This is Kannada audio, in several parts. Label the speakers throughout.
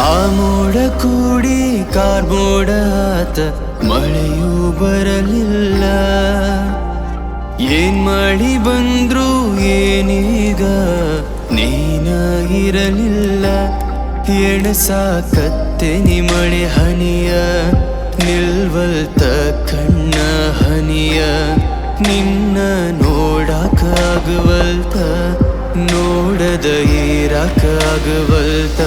Speaker 1: ಆ ಮೋಡ ಕೂಡಿ ಕಾರ್ಮೋಡ ಆತ ಮಳೆಯೂ ಬರಲಿಲ್ಲ. ಏನ್ ಮಾಡಿ ಬಂದ್ರು ಏನೀಗ ನೀನ ಇರಲಿಲ್ಲ. ಎಣಸಾಕತ್ತೆನಿ ಮಳೆ ಹನಿಯ ನಿಲ್ವಲ್ತ ಕಣ್ಣ ಹನಿಯ. ನಿನ್ನ ನೋಡಾಕ ಆಗವಲ್ತ ನೋಡದ ಇರಾಕ ಆಗವಲ್ತ.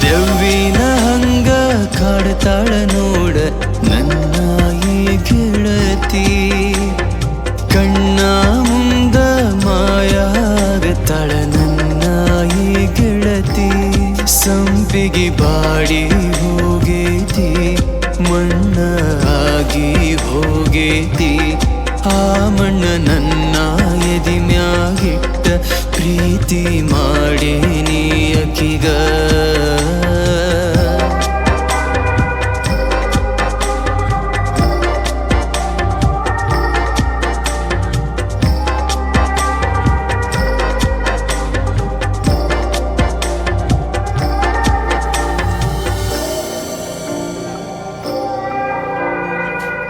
Speaker 1: ದೆವ್ವಿನ ಹಂಗ ಕಾಡ್ತಾಳ ನೋಡ ನನ್ನ ಈ ಗೆಳತಿ. ಕಣ್ಣ ಮುಂದ ಮಾಯಾಗತಾಳ ನನ್ನ ಈ ಗೆಳತಿ. ಸಂಪಿಗೆ ಬಾಡಿ ಹೋಗೇತಿ ಮಣ್ಣ ಆಗಿ ಹೋಗೇತಿ. ಆ ಮಣ್ಣ ನನ್ನ ಎದಿ ಮ್ಯಾಗಿಟ್ಟ ಪ್ರೀತಿ ಮಾಡೇನಿ ಅಕಿಗ.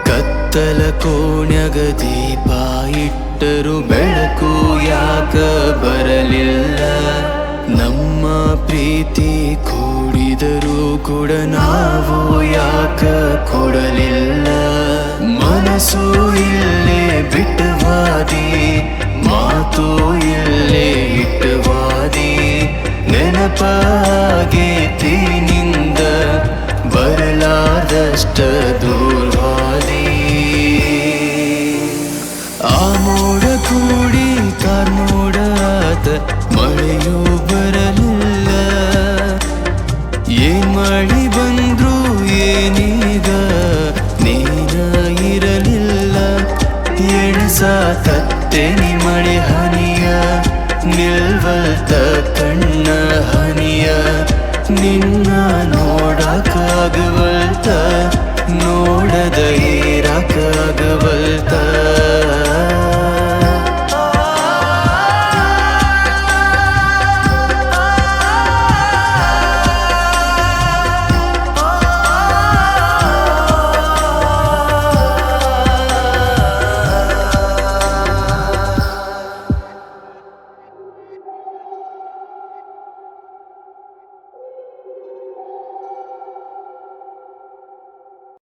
Speaker 1: ಕತ್ತಲ ಕೋಣ್ಯಾಗ ದೀಪ ಇಟ್ಟರು ಬೆಳಕು ಯಾಕ ಬರಲಿಲ್ಲ. ನಮ್ಮ ಪ್ರೀತಿ ಕೂಡಿದರೂ ಕೂಡ ನಾವು ಯಾಕ ಕೊಡಲಿಲ್ಲ. ಮನಸ್ಸು ಇಲ್ಲೇ ಬಿಟ್ಟವಾದಿ ಮಾತು ಇಲ್ಲೇ ಇಟ್ಟವಾದಿ. ನೆನಪಾಗೇತಿ ನಿಂದ ಬರಲಾದಷ್ಟ ದೂರ